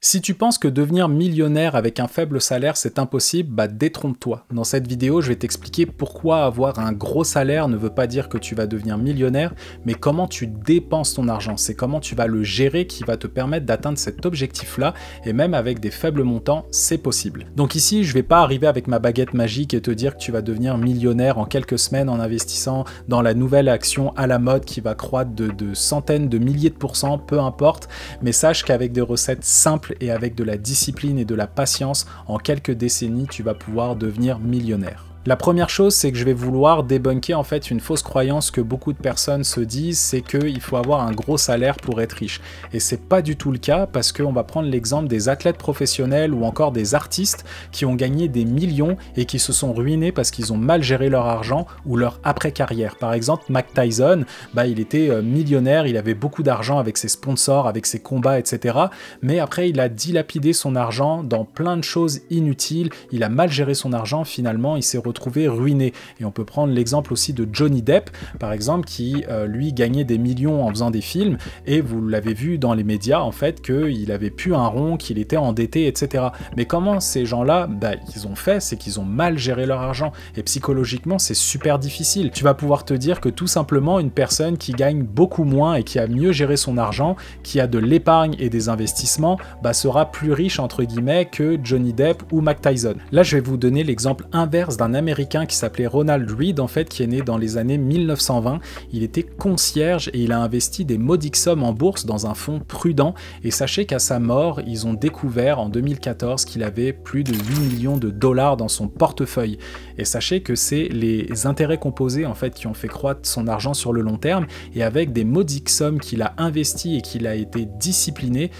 Si tu penses que devenir millionnaire avec un faible salaire c'est impossible, bah détrompe-toi. Dans cette vidéo, je vais t'expliquer pourquoi avoir un gros salaire ne veut pas dire que tu vas devenir millionnaire, mais comment tu dépenses ton argent. C'est comment tu vas le gérer qui va te permettre d'atteindre cet objectif-là, et même avec des faibles montants, c'est possible. Donc ici, je vais pas arriver avec ma baguette magique et te dire que tu vas devenir millionnaire en quelques semaines en investissant dans la nouvelle action à la mode qui va croître de centaines de milliers de pourcents, peu importe, mais sache qu'avec des recettes simples et avec de la discipline et de la patience, en quelques décennies, tu vas pouvoir devenir millionnaire. La première chose, c'est que je vais vouloir débunker en fait une fausse croyance que beaucoup de personnes se disent, c'est qu'il faut avoir un gros salaire pour être riche. Et c'est pas du tout le cas, parce qu'on va prendre l'exemple des athlètes professionnels ou encore des artistes qui ont gagné des millions et qui se sont ruinés parce qu'ils ont mal géré leur argent ou leur après-carrière. Par exemple, Mike Tyson, il était millionnaire, il avait beaucoup d'argent avec ses sponsors, avec ses combats, etc. Mais après, il a dilapidé son argent dans plein de choses inutiles, il a mal géré son argent, finalement, il s'est retrouvé ruiné. Et on peut prendre l'exemple aussi de Johnny Depp, par exemple, qui lui gagnait des millions en faisant des films, et vous l'avez vu dans les médias, en fait, qu'il avait pu un rond, qu'il était endetté, etc. Mais comment ces gens-là, ils ont fait, c'est qu'ils ont mal géré leur argent, et psychologiquement, c'est super difficile. Tu vas pouvoir te dire que tout simplement, une personne qui gagne beaucoup moins et qui a mieux géré son argent, qui a de l'épargne et des investissements, sera plus riche, entre guillemets, que Johnny Depp ou Mike Tyson. Là, je vais vous donner l'exemple inverse d'un Américain qui s'appelait Ronald Reed, en fait, qui est né dans les années 1920. Il était concierge et il a investi des modiques sommes en bourse dans un fonds prudent. Et sachez qu'à sa mort, ils ont découvert en 2014 qu'il avait plus de 8 millions de dollars dans son portefeuille. Et sachez que c'est les intérêts composés, en fait, qui ont fait croître son argent sur le long terme. Et avec des modiques sommes qu'il a investies et qu'il a été discipliné,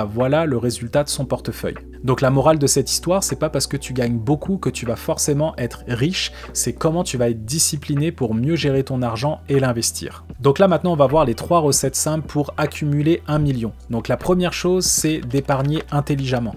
voilà le résultat de son portefeuille. Donc la morale de cette histoire, c'est pas parce que tu gagnes beaucoup que tu vas forcément être riche, c'est comment tu vas être discipliné pour mieux gérer ton argent et l'investir. Donc là maintenant on va voir les 3 recettes simples pour accumuler 1 million. Donc la première chose, c'est d'épargner intelligemment.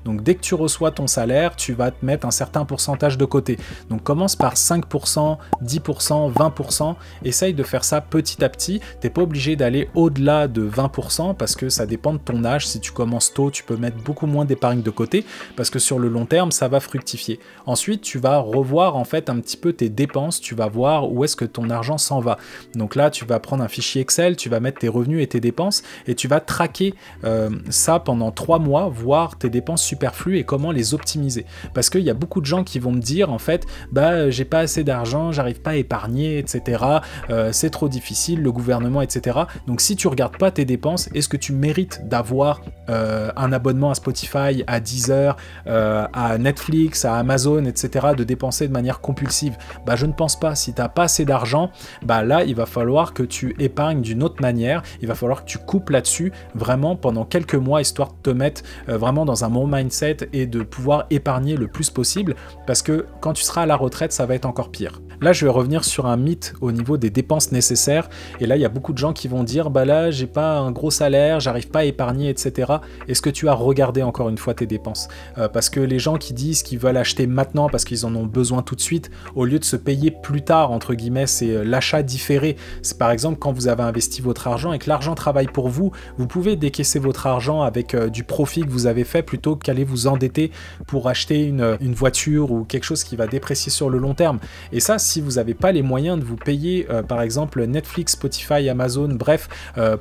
Donc dès que tu reçois ton salaire, tu vas te mettre un certain pourcentage de côté. Donc commence par 5%, 10%, 20%. Essaye de faire ça petit à petit. Tu n'es pas obligé d'aller au-delà de 20% parce que ça dépend de ton âge. Si tu commences tôt, tu peux mettre beaucoup moins d'épargne de côté parce que sur le long terme, ça va fructifier. Ensuite, tu vas revoir en fait un petit peu tes dépenses. Tu vas voir où est-ce que ton argent s'en va. Donc là, tu vas prendre un fichier Excel, tu vas mettre tes revenus et tes dépenses et tu vas traquer ça pendant 3 mois, voir tes dépenses superflues et comment les optimiser. Parce qu'il y a beaucoup de gens qui vont me dire en fait, j'ai pas assez d'argent, j'arrive pas à épargner, etc. C'est trop difficile, le gouvernement, etc. Donc si tu regardes pas tes dépenses, est-ce que tu mérites d'avoir un abonnement à Spotify, à Deezer, à Netflix, à Amazon, etc. de dépenser de manière compulsive? Je ne pense pas. Si t'as pas assez d'argent, là il va falloir que tu épargnes d'une autre manière, il va falloir que tu coupes là-dessus vraiment pendant quelques mois, histoire de te mettre vraiment dans un bon mindset et de pouvoir épargner le plus possible, parce que quand tu seras à la retraite, ça va être encore pire. Là, je vais revenir sur un mythe au niveau des dépenses nécessaires, et là, il y a beaucoup de gens qui vont dire, là, j'ai pas un gros salaire, j'arrive pas à épargner, etc. Est-ce que tu as regardé encore une fois tes dépenses? Parce que les gens qui disent qu'ils veulent acheter maintenant parce qu'ils en ont besoin tout de suite, au lieu de se payer plus tard, entre guillemets, c'est l'achat différé. C'est par exemple quand vous avez investi votre argent et que l'argent travaille pour vous, vous pouvez décaisser votre argent avec du profit que vous avez fait plutôt qu'aller vous endetter pour acheter une voiture ou quelque chose qui va déprécier sur le long terme. Et ça, si vous n'avez pas les moyens de vous payer par exemple Netflix, Spotify, Amazon, bref,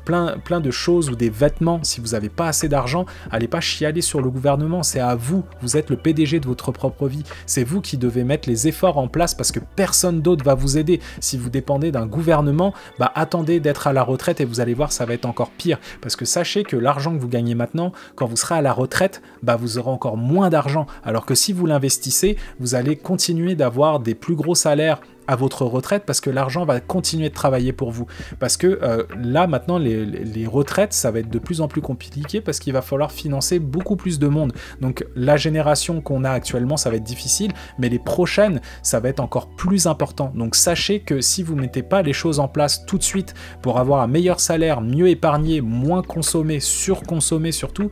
plein de choses ou des vêtements, si vous n'avez pas assez d'argent, allez pas chialer sur le gouvernement, c'est à vous, vous êtes le PDG de votre propre vie, c'est vous qui devez mettre les efforts en place parce que personne d'autre va vous aider. Si vous dépendez d'un gouvernement, attendez d'être à la retraite et vous allez voir, ça va être encore pire, parce que sachez que l'argent que vous gagnez maintenant, quand vous serez à la retraite, vous aurez encore moins d'argent, alors que si vous l'investissez, vous allez continuer d'avoir des plus gros salaires à votre retraite parce que l'argent va continuer de travailler pour vous. Parce que là, maintenant, les retraites, ça va être de plus en plus compliqué parce qu'il va falloir financer beaucoup plus de monde. Donc, la génération qu'on a actuellement, ça va être difficile, mais les prochaines, ça va être encore plus important. Donc, sachez que si vous ne mettez pas les choses en place tout de suite pour avoir un meilleur salaire, mieux épargner, moins consommer, surconsommer surtout,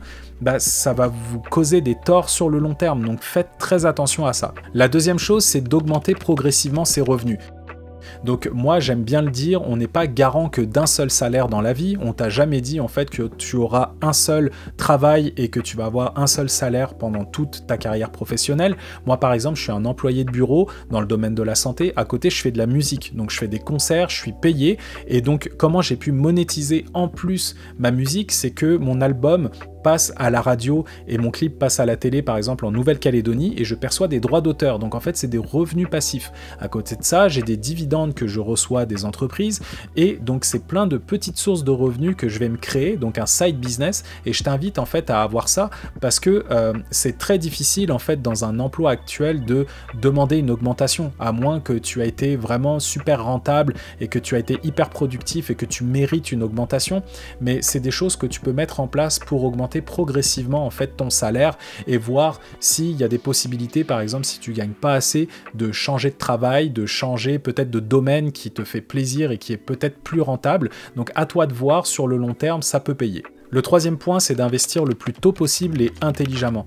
ça va vous causer des torts sur le long terme. Donc, faites très attention à ça. La deuxième chose, c'est d'augmenter progressivement ses revenus. Donc moi j'aime bien le dire, on n'est pas garant que d'un seul salaire dans la vie, on t'a jamais dit en fait que tu auras un seul travail et que tu vas avoir un seul salaire pendant toute ta carrière professionnelle. Moi par exemple je suis un employé de bureau dans le domaine de la santé, à côté je fais de la musique, donc je fais des concerts, je suis payé, et donc comment j'ai pu monétiser en plus ma musique, c'est que mon album passe à la radio et mon clip passe à la télé par exemple en Nouvelle-Calédonie et je perçois des droits d'auteur, donc en fait c'est des revenus passifs. À côté de ça j'ai des dividendes que je reçois des entreprises et donc c'est plein de petites sources de revenus que je vais me créer, donc un side business, et je t'invite en fait à avoir ça parce que c'est très difficile en fait dans un emploi actuel de demander une augmentation, à moins que tu aies été vraiment super rentable et que tu as été hyper productif et que tu mérites une augmentation, mais c'est des choses que tu peux mettre en place pour augmenter progressivement en fait ton salaire et voir s'il y a des possibilités, par exemple si tu gagnes pas assez, de changer de travail, de changer peut-être de domaine qui te fait plaisir et qui est peut-être plus rentable. Donc à toi de voir, sur le long terme ça peut payer. Le troisième point, c'est d'investir le plus tôt possible et intelligemment.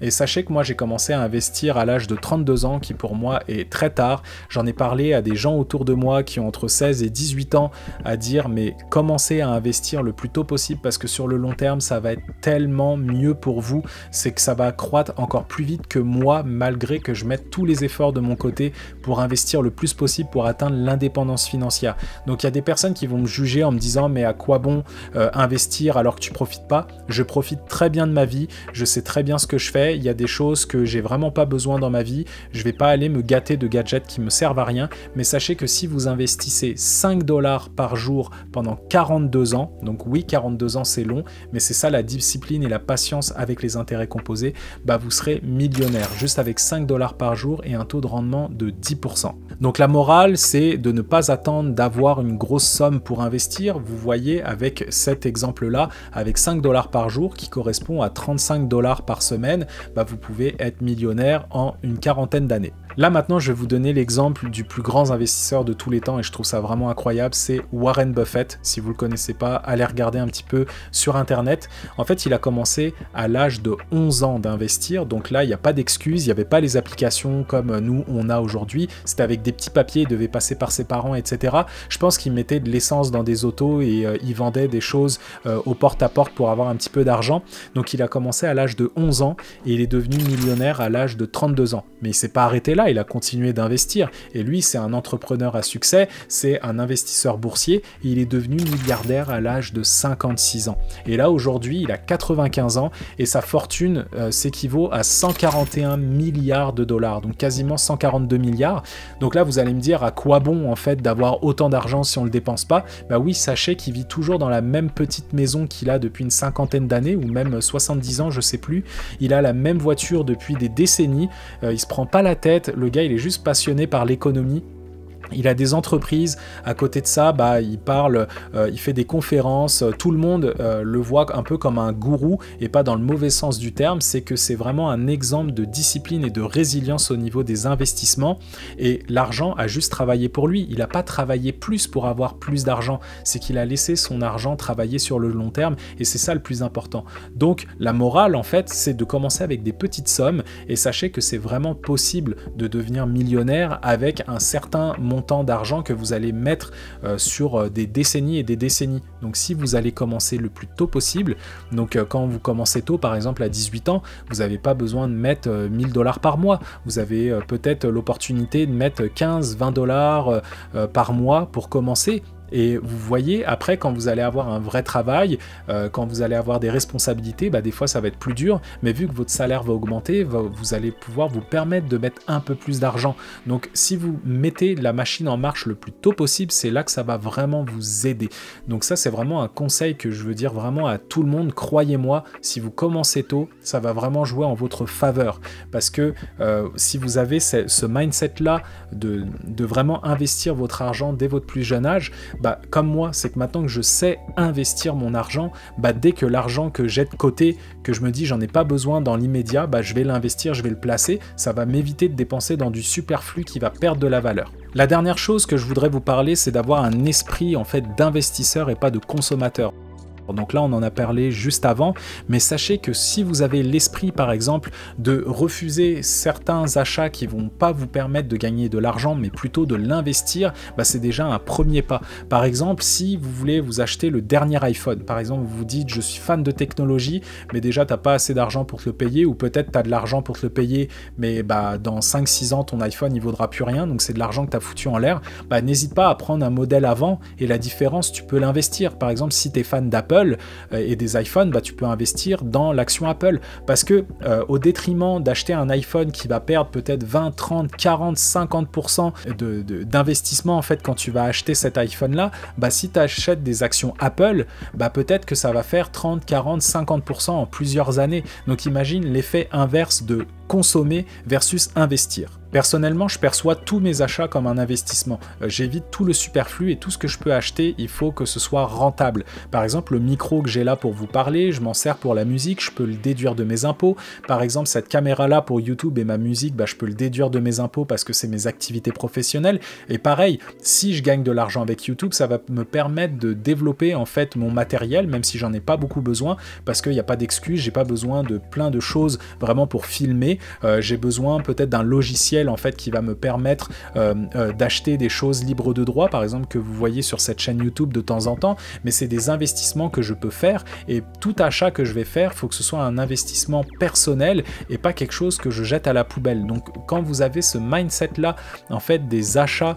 Et sachez que moi j'ai commencé à investir à l'âge de 32 ans, qui pour moi est très tard. J'en ai parlé à des gens autour de moi qui ont entre 16 et 18 ans à dire mais commencez à investir le plus tôt possible parce que sur le long terme ça va être tellement mieux pour vous, c'est que ça va croître encore plus vite que moi malgré que je mette tous les efforts de mon côté pour investir le plus possible pour atteindre l'indépendance financière. Donc il y a des personnes qui vont me juger en me disant mais à quoi bon investir alors que tu profites pas? Je profite très bien de ma vie, je sais très bien ce que je fais. Il y a des choses que j'ai vraiment pas besoin dans ma vie, je vais pas aller me gâter de gadgets qui me servent à rien, mais sachez que si vous investissez 5 $ par jour pendant 42 ans, donc oui 42 ans c'est long, mais c'est ça la discipline et la patience avec les intérêts composés, bah vous serez millionnaire juste avec 5 $ par jour et un taux de rendement de 10%. Donc la morale c'est de ne pas attendre d'avoir une grosse somme pour investir. Vous voyez avec cet exemple là, avec 5 $ par jour qui correspond à 35 $ par semaine, bah vous pouvez être millionnaire en une quarantaine d'années. Là maintenant je vais vous donner l'exemple du plus grand investisseur de tous les temps et je trouve ça vraiment incroyable, c'est Warren Buffett. Si vous le connaissez pas, allez regarder un petit peu sur internet. En fait il a commencé à l'âge de 11 ans d'investir, donc là il n'y a pas d'excuse, il n'y avait pas les applications comme nous on a aujourd'hui, c'était avec des petits papiers, il devait passer par ses parents, etc. Je pense qu'il mettait de l'essence dans des autos et il vendait des choses au porte-à-porte pour avoir un petit peu d'argent. Donc il a commencé à l'âge de 11 ans et il est devenu millionnaire à l'âge de 32 ans. Mais il s'est pas arrêté là, il a continué d'investir. Et lui, c'est un entrepreneur à succès, c'est un investisseur boursier. Et il est devenu milliardaire à l'âge de 56 ans. Et là, aujourd'hui, il a 95 ans et sa fortune s'équivaut à 141 milliards de dollars, donc quasiment 142 milliards. Donc là, vous allez me dire à quoi bon en fait d'avoir autant d'argent si on le dépense pas? Bah oui, sachez qu'il vit toujours dans la même petite maison qu'il a depuis une cinquantaine d'années ou même 70 ans, je sais plus. Il a la même voiture depuis des décennies, il se prend pas la tête, le gars il est juste passionné par l'économie. Il a des entreprises, à côté de ça, bah, il parle, il fait des conférences, tout le monde le voit un peu comme un gourou, et pas dans le mauvais sens du terme, c'est que c'est vraiment un exemple de discipline et de résilience au niveau des investissements, et l'argent a juste travaillé pour lui, il n'a pas travaillé plus pour avoir plus d'argent, c'est qu'il a laissé son argent travailler sur le long terme, et c'est ça le plus important. Donc la morale en fait, c'est de commencer avec des petites sommes, et sachez que c'est vraiment possible de devenir millionnaire avec un certain montant d'argent que vous allez mettre sur des décennies et des décennies. Donc si vous allez commencer le plus tôt possible, donc quand vous commencez tôt, par exemple à 18 ans, vous n'avez pas besoin de mettre 1000 $ par mois. Vous avez peut-être l'opportunité de mettre 15-20 $ par mois pour commencer. Et vous voyez, après, quand vous allez avoir un vrai travail, quand vous allez avoir des responsabilités, bah, des fois ça va être plus dur, mais vu que votre salaire va augmenter, vous allez pouvoir vous permettre de mettre un peu plus d'argent. Donc si vous mettez la machine en marche le plus tôt possible, c'est là que ça va vraiment vous aider. Donc ça, c'est vraiment un conseil que je veux dire vraiment à tout le monde. Croyez-moi, si vous commencez tôt, ça va vraiment jouer en votre faveur. Parce que si vous avez ce mindset-là de vraiment investir votre argent dès votre plus jeune âge, bah, comme moi, c'est que maintenant que je sais investir mon argent, bah, dès que l'argent que j'ai de côté, que je me dis j'en ai pas besoin dans l'immédiat, bah, je vais l'investir, je vais le placer, ça va m'éviter de dépenser dans du superflu qui va perdre de la valeur. La dernière chose que je voudrais vous parler, c'est d'avoir un esprit en fait d'investisseur et pas de consommateur. Donc là, on en a parlé juste avant, mais sachez que si vous avez l'esprit, par exemple, de refuser certains achats qui vont pas vous permettre de gagner de l'argent, mais plutôt de l'investir, bah c'est déjà un premier pas. Par exemple, si vous voulez vous acheter le dernier iPhone, par exemple, vous vous dites, je suis fan de technologie, mais déjà, t'as pas assez d'argent pour te le payer, ou peut-être tu as de l'argent pour te le payer, mais bah, dans 5-6 ans, ton iPhone, il vaudra plus rien, donc c'est de l'argent que tu as foutu en l'air. Bah, n'hésite pas à prendre un modèle avant, et la différence, tu peux l'investir. Par exemple, si tu es fan d'Apple, et des iPhones, bah, tu peux investir dans l'action Apple, parce que au détriment d'acheter un iPhone qui va perdre peut-être 20, 30, 40, 50% d'investissement en fait quand tu vas acheter cet iPhone là, bah, si tu achètes des actions Apple, bah, peut-être que ça va faire 30, 40, 50% en plusieurs années. Donc imagine l'effet inverse de consommer versus investir. Personnellement, je perçois tous mes achats comme un investissement. J'évite tout le superflu et tout ce que je peux acheter, il faut que ce soit rentable. Par exemple, le micro que j'ai là pour vous parler, je m'en sers pour la musique, je peux le déduire de mes impôts. Par exemple, cette caméra-là pour YouTube et ma musique, bah, je peux le déduire de mes impôts parce que c'est mes activités professionnelles. Et pareil, si je gagne de l'argent avec YouTube, ça va me permettre de développer en fait mon matériel, même si j'en ai pas beaucoup besoin, parce qu'il n'y a pas d'excuses, j'ai pas besoin de plein de choses vraiment pour filmer. J'ai besoin peut-être d'un logiciel en fait qui va me permettre d'acheter des choses libres de droit, par exemple, que vous voyez sur cette chaîne YouTube de temps en temps, mais c'est des investissements que je peux faire, et tout achat que je vais faire, il faut que ce soit un investissement personnel et pas quelque chose que je jette à la poubelle. Donc quand vous avez ce mindset là en fait des achats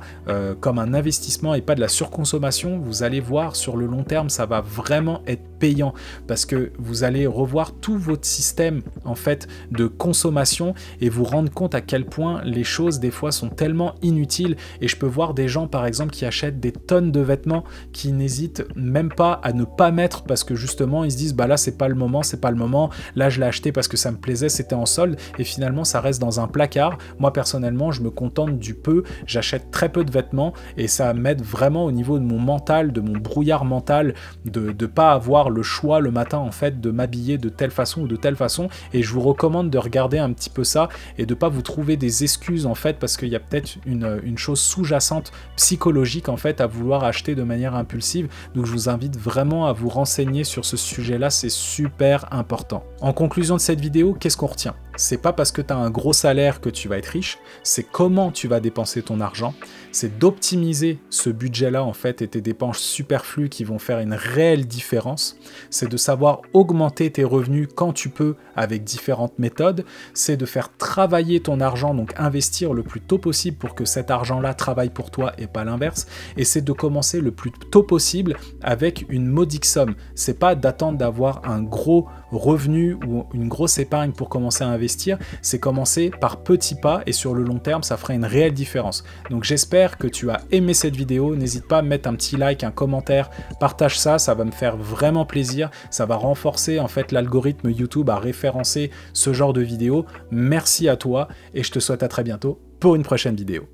comme un investissement et pas de la surconsommation, vous allez voir sur le long terme ça va vraiment être payant, parce que vous allez revoir tout votre système en fait de consommation et vous rendre compte à quel point les choses des fois sont tellement inutiles. Et je peux voir des gens par exemple qui achètent des tonnes de vêtements qui n'hésitent même pas à ne pas mettre parce que justement ils se disent bah là c'est pas le moment, là je l'ai acheté parce que ça me plaisait, c'était en solde, et finalement ça reste dans un placard. Moi personnellement je me contente du peu, j'achète très peu de vêtements et ça m'aide vraiment au niveau de mon mental, de mon brouillard mental, de pas avoir le choix le matin en fait de m'habiller de telle façon ou de telle façon. Et je vous recommande de regarder un petit peu ça et de pas vous trouver des excuses en fait, parce qu'il y a peut-être une chose sous-jacente psychologique en fait à vouloir acheter de manière impulsive. Donc je vous invite vraiment à vous renseigner sur ce sujet-là, c'est super important. En conclusion de cette vidéo, qu'est-ce qu'on retient? C'est pas parce que tu as un gros salaire que tu vas être riche, c'est comment tu vas dépenser ton argent, c'est d'optimiser ce budget-là en fait et tes dépenses superflues qui vont faire une réelle différence, c'est de savoir augmenter tes revenus quand tu peux avec différentes méthodes, c'est de faire travailler ton argent, donc investir le plus tôt possible pour que cet argent-là travaille pour toi et pas l'inverse, et c'est de commencer le plus tôt possible avec une modique somme. C'est pas d'attendre d'avoir un gros revenu ou une grosse épargne pour commencer à investir, c'est commencer par petits pas et sur le long terme ça fera une réelle différence. Donc j'espère que tu as aimé cette vidéo, n'hésite pas à mettre un petit like, un commentaire, partage ça, ça va me faire vraiment plaisir, ça va renforcer en fait l'algorithme YouTube à référencer ce genre de vidéos. Merci à toi et je te souhaite à très bientôt pour une prochaine vidéo.